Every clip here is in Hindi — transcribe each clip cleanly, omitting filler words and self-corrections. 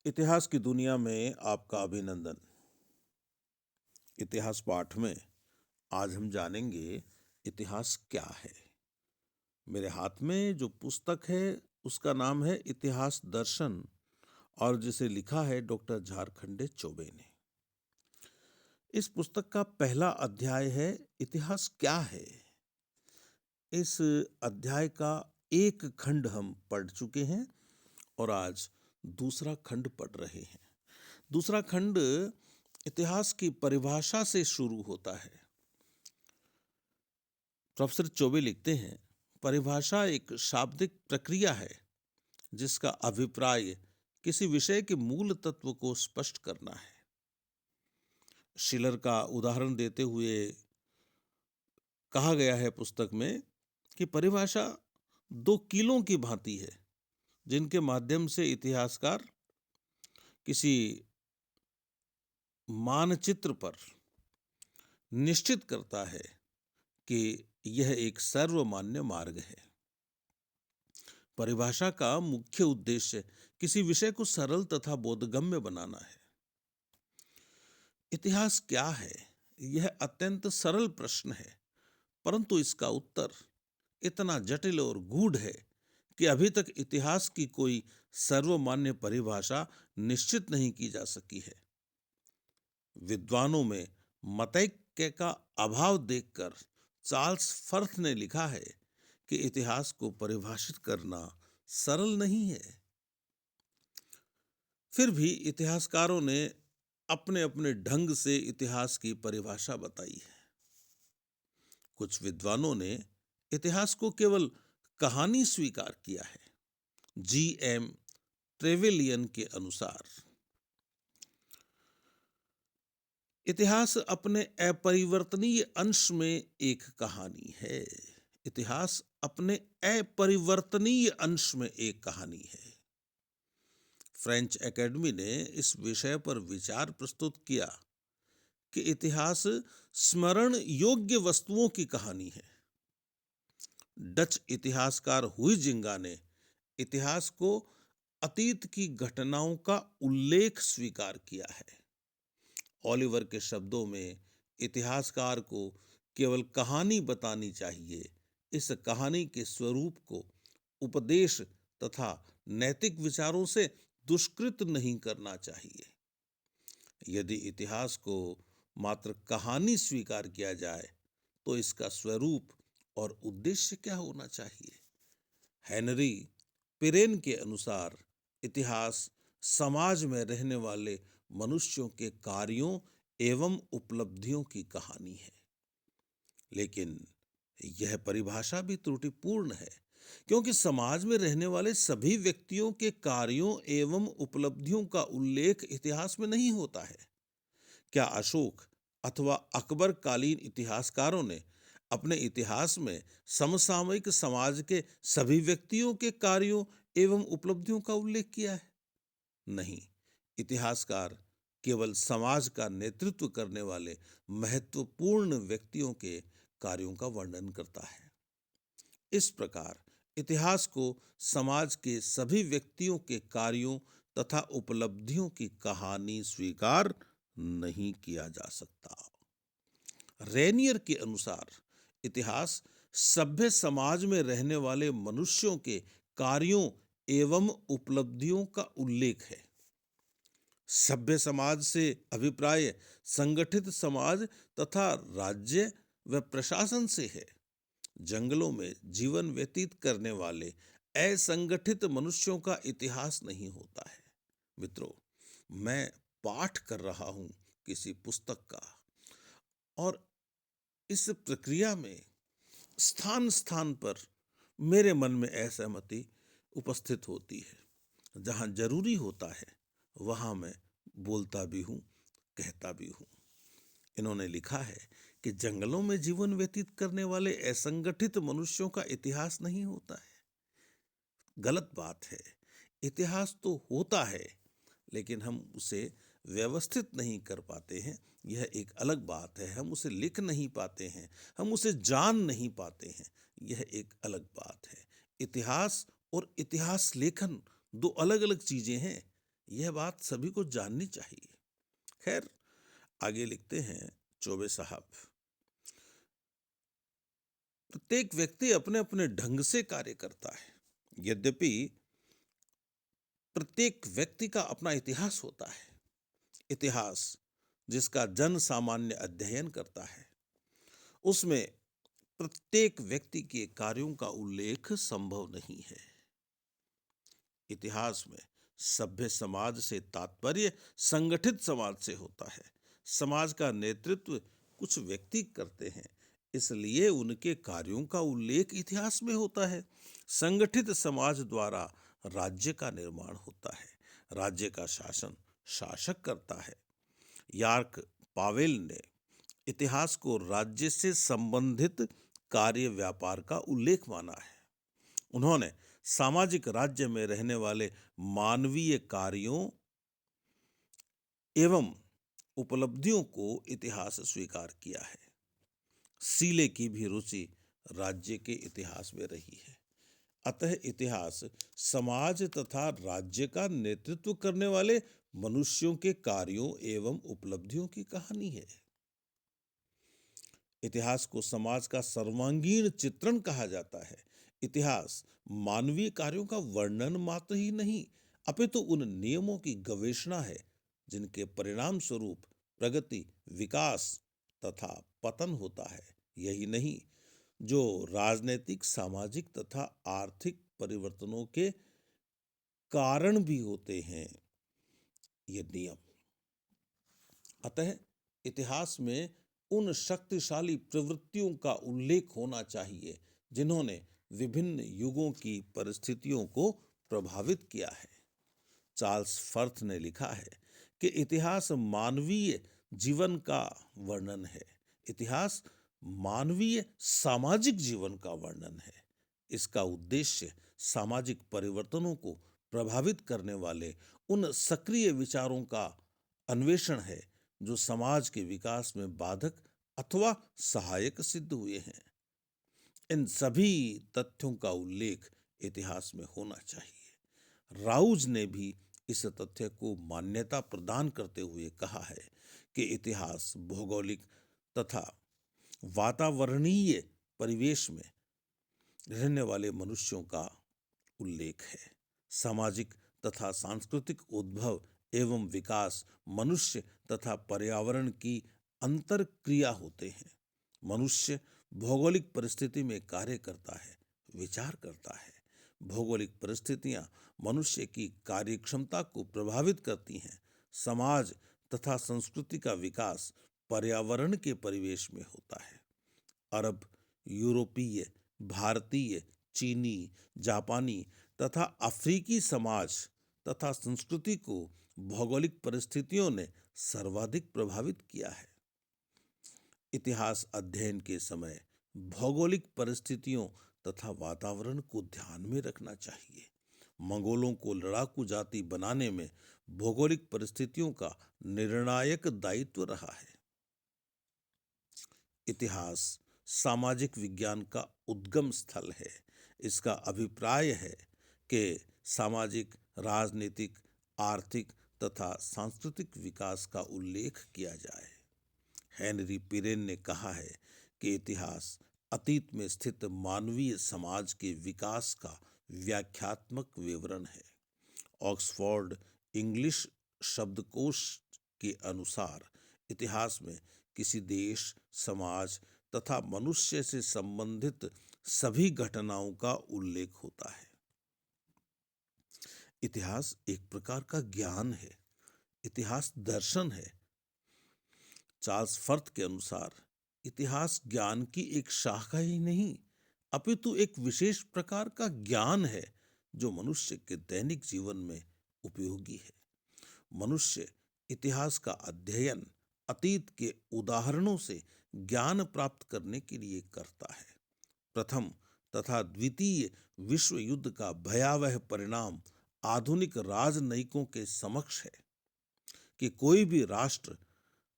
इतिहास की दुनिया में आपका अभिनंदन। इतिहास पाठ में आज हम जानेंगे इतिहास क्या है। मेरे हाथ में जो पुस्तक है उसका नाम है इतिहास दर्शन और जिसे लिखा है डॉक्टर झारखंडे चौबे ने। इस पुस्तक का पहला अध्याय है इतिहास क्या है। इस अध्याय का एक खंड हम पढ़ चुके हैं और आज दूसरा खंड पढ़ रहे हैं। दूसरा खंड इतिहास की परिभाषा से शुरू होता है। प्रोफेसर चौबे लिखते हैं, परिभाषा एक शाब्दिक प्रक्रिया है जिसका अभिप्राय किसी विषय के मूल तत्व को स्पष्ट करना है। शिलर का उदाहरण देते हुए कहा गया है पुस्तक में कि परिभाषा दो कीलों की भांति है जिनके माध्यम से इतिहासकार किसी मानचित्र पर निश्चित करता है कि यह एक सर्वमान्य मार्ग है। परिभाषा का मुख्य उद्देश्य किसी विषय को सरल तथा बोधगम्य बनाना है। इतिहास क्या है? यह अत्यंत सरल प्रश्न है, परंतु इसका उत्तर इतना जटिल और गूढ़ है कि अभी तक इतिहास की कोई सर्वमान्य परिभाषा निश्चित नहीं की जा सकी है। विद्वानों में मतैक्य का अभाव देखकर चार्ल्स फर्थ ने लिखा है कि इतिहास को परिभाषित करना सरल नहीं है। फिर भी इतिहासकारों ने अपने अपने ढंग से इतिहास की परिभाषा बताई है। कुछ विद्वानों ने इतिहास को केवल कहानी स्वीकार किया है। जी.एम. ट्रेवेलियन के अनुसार इतिहास अपने अपरिवर्तनीय अंश में एक कहानी है। इतिहास अपने अपरिवर्तनीय अंश में एक कहानी है। फ्रेंच एकेडमी ने इस विषय पर विचार प्रस्तुत किया कि इतिहास स्मरण योग्य वस्तुओं की कहानी है। डच इतिहासकार हुइजिंगा ने इतिहास को अतीत की घटनाओं का उल्लेख स्वीकार किया है। ओलिवर के शब्दों में इतिहासकार को केवल कहानी बतानी चाहिए, इस कहानी के स्वरूप को उपदेश तथा नैतिक विचारों से दुष्कृत नहीं करना चाहिए। यदि इतिहास को मात्र कहानी स्वीकार किया जाए तो इसका स्वरूप और उद्देश्य क्या होना चाहिए? हेनरी पिरेन के अनुसार इतिहास समाज में रहने वाले मनुष्यों के कार्यों एवं उपलब्धियों की कहानी है। लेकिन यह परिभाषा भी त्रुटिपूर्ण है, क्योंकि समाज में रहने वाले सभी व्यक्तियों के कार्यों एवं उपलब्धियों का उल्लेख इतिहास में नहीं होता है। क्या अशोक अथवा अकबर कालीन इतिहासकारों ने अपने इतिहास में समसामयिक समाज के सभी व्यक्तियों के कार्यों एवं उपलब्धियों का उल्लेख किया है? नहीं, इतिहासकार केवल समाज का नेतृत्व करने वाले महत्वपूर्ण व्यक्तियों के कार्यों का वर्णन करता है। इस प्रकार इतिहास को समाज के सभी व्यक्तियों के कार्यों तथा उपलब्धियों की कहानी स्वीकार नहीं किया जा सकता। रेनियर के अनुसार इतिहास सभ्य समाज में रहने वाले मनुष्यों के कार्यों एवं उपलब्धियों का उल्लेख है। सभ्य समाज से अभिप्राय संगठित समाज तथा राज्य व प्रशासन से है। जंगलों में जीवन व्यतीत करने वाले असंगठित मनुष्यों का इतिहास नहीं होता है। मित्रों, मैं पाठ कर रहा हूं किसी पुस्तक का और इस प्रक्रिया में स्थान स्थान पर मेरे मन में असहमति उपस्थित होती है। जहां जरूरी होता है वहां मैं बोलता भी हूं, कहता भी हूं। इन्होंने लिखा है कि जंगलों में जीवन व्यतीत करने वाले असंगठित मनुष्यों का इतिहास नहीं होता है। गलत बात है। इतिहास तो होता है, लेकिन हम उसे व्यवस्थित नहीं कर पाते हैं, यह एक अलग बात है। हम उसे लिख नहीं पाते हैं, हम उसे जान नहीं पाते हैं, यह एक अलग बात है। इतिहास और इतिहास लेखन दो अलग अलग चीजें हैं। यह बात सभी को जाननी चाहिए। खैर, आगे लिखते हैं चौबे साहब, प्रत्येक व्यक्ति अपने अपने ढंग से कार्य करता है। यद्यपि प्रत्येक व्यक्ति का अपना इतिहास होता है। इतिहास जिसका जन सामान्य अध्ययन करता है, उसमें प्रत्येक व्यक्ति के कार्यों का उल्लेख संभव नहीं है। इतिहास में सभ्य समाज से तात्पर्य संगठित समाज से होता है। समाज का नेतृत्व कुछ व्यक्ति करते हैं, इसलिए उनके कार्यों का उल्लेख इतिहास में होता है। संगठित समाज द्वारा राज्य का निर्माण होता है। राज्य का शासन शासक करता है। यार्क पावेल ने इतिहास को राज्य से संबंधित कार्य व्यापार का उल्लेख माना है। उन्होंने सामाजिक राज्य में रहने वाले मानवीय कार्यों एवं उपलब्धियों को इतिहास स्वीकार किया है। सीले की भी रुचि राज्य के इतिहास में रही है। अतः इतिहास समाज तथा राज्य का नेतृत्व करने वाले मनुष्यों के कार्यों एवं उपलब्धियों की कहानी है। इतिहास को समाज का सर्वांगीण चित्रण कहा जाता है। इतिहास मानवीय कार्यों का वर्णन मात्र ही नहीं, अपितु उन नियमों की गवेषणा है जिनके परिणाम स्वरूप प्रगति, विकास तथा पतन होता है। यही नहीं, जो राजनीतिक, सामाजिक तथा आर्थिक परिवर्तनों के कारण भी होते हैं, ये नियम। अतः इतिहास में उन शक्तिशाली प्रवृत्तियों का उल्लेख होना चाहिए जिन्होंने विभिन्न युगों की परिस्थितियों को प्रभावित किया है। चार्ल्स फर्थ ने लिखा है कि इतिहास मानवीय जीवन का वर्णन है। इतिहास मानवीय सामाजिक जीवन का वर्णन है। इसका उद्देश्य सामाजिक परिवर्तनों को प्रभावित करने वाले उन सक्रिय विचारों का अन्वेषण है जो समाज के विकास में बाधक अथवा सहायक सिद्ध हुए हैं। इन सभी तथ्यों का उल्लेख इतिहास में होना चाहिए। राउज ने भी इस तथ्य को मान्यता प्रदान करते हुए कहा है कि इतिहास भौगोलिक तथा वातावरणीय परिवेश में रहने वाले मनुष्यों का उल्लेख है। सामाजिक तथा सांस्कृतिक उद्भव एवं विकास मनुष्य तथा पर्यावरण की अंतर क्रिया होते हैं। मनुष्य भौगोलिक परिस्थिति में कार्य करता है, विचार करता है। भौगोलिक परिस्थितियां मनुष्य की कार्यक्षमता को प्रभावित करती हैं। समाज तथा संस्कृति का विकास पर्यावरण के परिवेश में होता है। अरब, यूरोपीय, भारतीय, चीनी, जापानी तथा अफ्रीकी समाज तथा संस्कृति को भौगोलिक परिस्थितियों ने सर्वाधिक प्रभावित किया है। इतिहास अध्ययन के समय भौगोलिक परिस्थितियों तथा वातावरण को ध्यान में रखना चाहिए। मंगोलों को लड़ाकू जाति बनाने में भौगोलिक परिस्थितियों का निर्णायक दायित्व रहा है। इतिहास सामाजिक विज्ञान का उद्गम स्थल है। इसका अभिप्राय है कि सामाजिक, राजनीतिक, आर्थिक तथा सांस्कृतिक विकास का उल्लेख किया जाए। हेनरी पिरेन ने कहा है कि इतिहास अतीत में स्थित मानवीय समाज के विकास का व्याख्यात्मक विवरण है। ऑक्सफोर्ड इंग्लिश शब्दकोश के अनुसार इतिहास में किसी देश, समाज तथा मनुष्य से संबंधित सभी घटनाओं का उल्लेख होता है। इतिहास एक प्रकार का ज्ञान है। इतिहास दर्शन है। चार्ल्स फर्थ के अनुसार इतिहास ज्ञान की एक शाखा ही नहीं, अपितु एक विशेष प्रकार का ज्ञान है जो मनुष्य के दैनिक जीवन में उपयोगी है। मनुष्य इतिहास का अध्ययन अतीत के उदाहरणों से ज्ञान प्राप्त करने के लिए करता है। प्रथम तथा द्वितीय विश्व युद्ध का भयावह परिणाम आधुनिक राजनयिकों के समक्ष है कि कोई भी राष्ट्र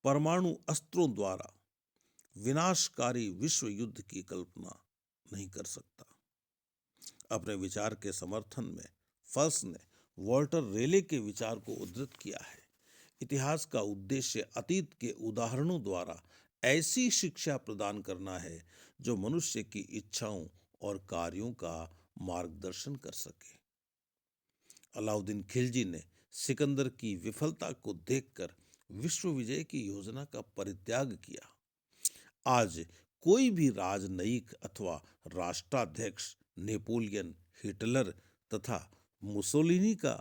परमाणु अस्त्रों द्वारा विनाशकारी विश्व युद्ध की कल्पना नहीं कर सकता। अपने विचार के समर्थन में फल्स ने वॉल्टर रेले के विचार को उद्धृत किया है। इतिहास का उद्देश्य अतीत के उदाहरणों द्वारा ऐसी शिक्षा प्रदान करना है जो मनुष्य की इच्छाओं और कार्यों का मार्गदर्शन कर सके। अलाउद्दीन खिलजी ने सिकंदर की विफलता को देखकर विश्व विजय की योजना का परित्याग किया। आज कोई भी राजनयिक अथवा राष्ट्राध्यक्ष नेपोलियन, हिटलर तथा मुसोलिनी का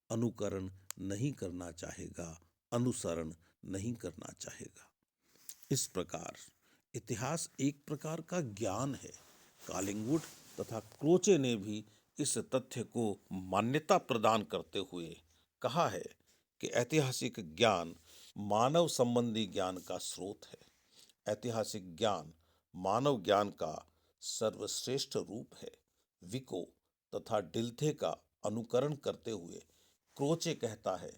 अनुकरण नहीं करना चाहेगा, अनुसरण नहीं करना चाहेगा। इस प्रकार इतिहास एक प्रकार का ज्ञान है। कॉलिंगवुड तथा क्रोचे ने भी इस तथ्य को मान्यता प्रदान करते हुए कहा है कि ऐतिहासिक ज्ञान मानव संबंधी ज्ञान का स्रोत है। ऐतिहासिक ज्ञान मानव ज्ञान का सर्वश्रेष्ठ रूप है। विको तथा डिल्थे का अनुकरण करते हुए क्रोचे कहता है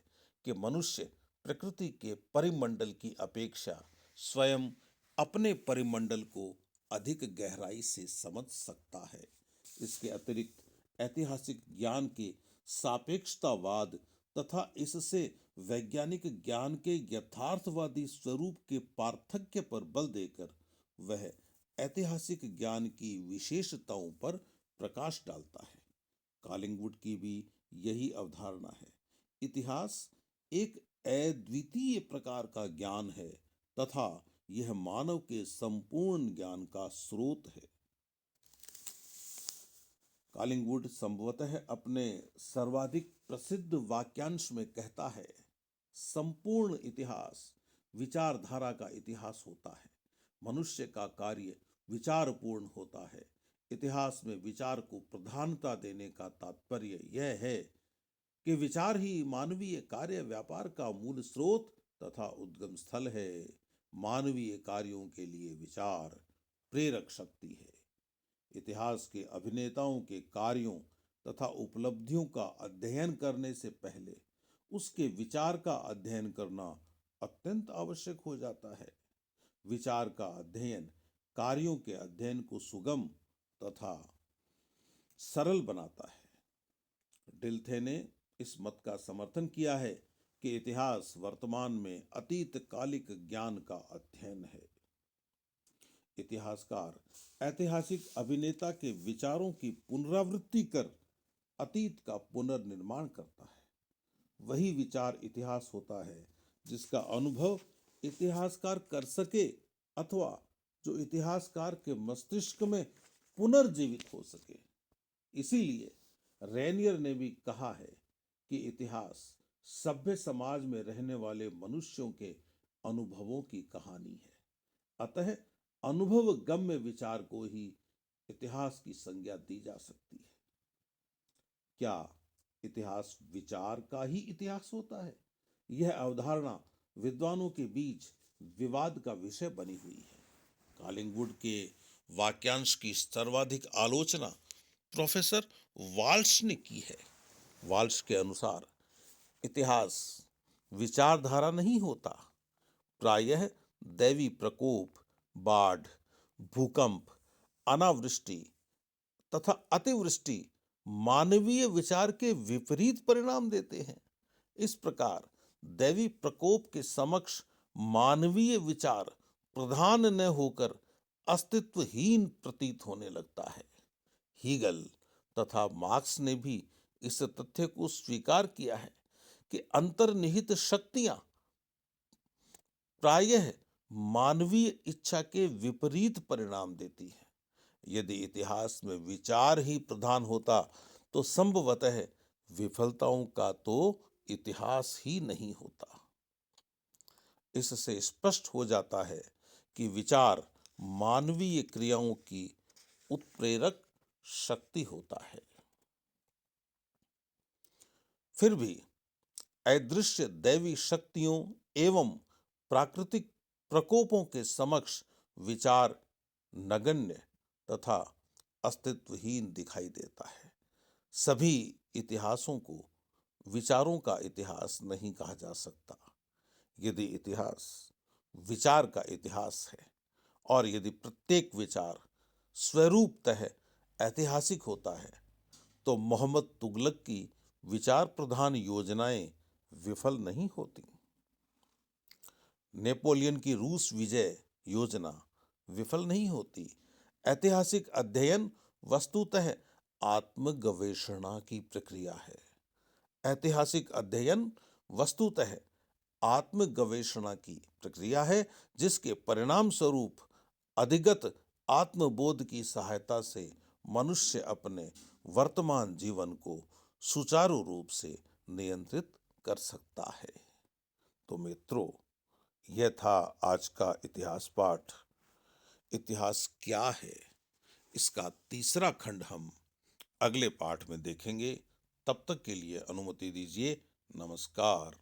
कि मनुष्य प्रकृति के परिमंडल की अपेक्षा स्वयं अपने परिमंडल को अधिक गहराई से समझ सकता है। इसके अतिरिक्त ऐतिहासिक ज्ञान के सापेक्षतावाद तथा इससे वैज्ञानिक ज्ञान के यथार्थवादी स्वरूप के पार्थक्य पर बल देकर वह ऐतिहासिक ज्ञान की विशेषताओं पर प्रकाश डालता है। कॉलिंगवुड की भी यही अवधारणा है। इतिहास एक अद्वितीय प्रकार का ज्ञान है तथा यह मानव के संपूर्ण ज्ञान का स्रोत है। कॉलिंगवुड संभवतः अपने सर्वाधिक प्रसिद्ध वाक्यांश में कहता है, संपूर्ण इतिहास विचारधारा का इतिहास होता है। मनुष्य का कार्य विचारपूर्ण होता है। इतिहास में विचार को प्रधानता देने का तात्पर्य यह है कि विचार ही मानवीय कार्य व्यापार का मूल स्रोत तथा उद्गम स्थल है। मानवीय कार्यों के लिए विचार प्रेरक शक्ति है। इतिहास के अभिनेताओं के कार्यों तथा उपलब्धियों का अध्ययन करने से पहले उसके विचार का अध्ययन करना अत्यंत आवश्यक हो जाता है। विचार का अध्ययन कार्यों के अध्ययन को सुगम तथा सरल बनाता है। डिल्थे ने इस मत का समर्थन किया है कि इतिहास वर्तमान में अतीत कालिक ज्ञान का अध्ययन है। इतिहासकार ऐतिहासिक अभिनेता के विचारों की पुनरावृत्ति कर अतीत का पुनर्निर्माण करता है। वही विचार इतिहास होता है जिसका अनुभव इतिहासकार कर सके अथवा जो इतिहासकार के मस्तिष्क में पुनर्जीवित हो सके। इसीलिए रेनियर ने भी कहा है कि इतिहास सभ्य समाज में रहने वाले मनुष्यों के अनुभवों की कहानी है। अतः अनुभव गम्य विचार को ही इतिहास की संज्ञा दी जा सकती है। क्या इतिहास विचार का ही इतिहास होता है? यह अवधारणा विद्वानों के बीच विवाद का विषय बनी हुई है। कॉलिंगवुड के वाक्यांश की सर्वाधिक आलोचना प्रोफेसर वाल्श ने की है। वाल्श के अनुसार इतिहास विचारधारा नहीं होता, प्रायः दैवी प्रकोप, बाढ़, भूकंप, अनावृष्टि तथा अतिवृष्टि मानवीय विचार के विपरीत परिणाम देते हैं। इस प्रकार दैवी प्रकोप के समक्ष मानवीय विचार प्रधान न होकर अस्तित्वहीन प्रतीत होने लगता है। हीगल तथा मार्क्स ने भी इस तथ्य को स्वीकार किया है कि अंतर्निहित शक्तियां प्रायः मानवीय इच्छा के विपरीत परिणाम देती है। यदि इतिहास में विचार ही प्रधान होता तो संभवतः विफलताओं का तो इतिहास ही नहीं होता। इससे स्पष्ट हो जाता है कि विचार मानवीय क्रियाओं की उत्प्रेरक शक्ति होता है। फिर भी अदृश्य दैवी शक्तियों एवं प्राकृतिक प्रकोपों के समक्ष विचार नगण्य तथा अस्तित्वहीन दिखाई देता है। सभी इतिहासों को विचारों का इतिहास नहीं कहा जा सकता। यदि इतिहास विचार का इतिहास है और यदि प्रत्येक विचार स्वरूपतः ऐतिहासिक होता है तो मोहम्मद तुगलक की विचार प्रधान योजनाएं विफल नहीं होती। नेपोलियन की रूस विजय योजना विफल नहीं होती। ऐतिहासिक अध्ययन वस्तुतः आत्मगवेषणा की प्रक्रिया है। ऐतिहासिक अध्ययन वस्तुतः आत्मगवेषणा की प्रक्रिया है, जिसके परिणाम स्वरूप अधिगत आत्मबोध की सहायता से मनुष्य अपने वर्तमान जीवन को सुचारू रूप से नियंत्रित कर सकता है। तो मित्रों, यह था आज का इतिहास पाठ। इतिहास क्या है, इसका तीसरा खंड हम अगले पाठ में देखेंगे। तब तक के लिए अनुमति दीजिए। नमस्कार।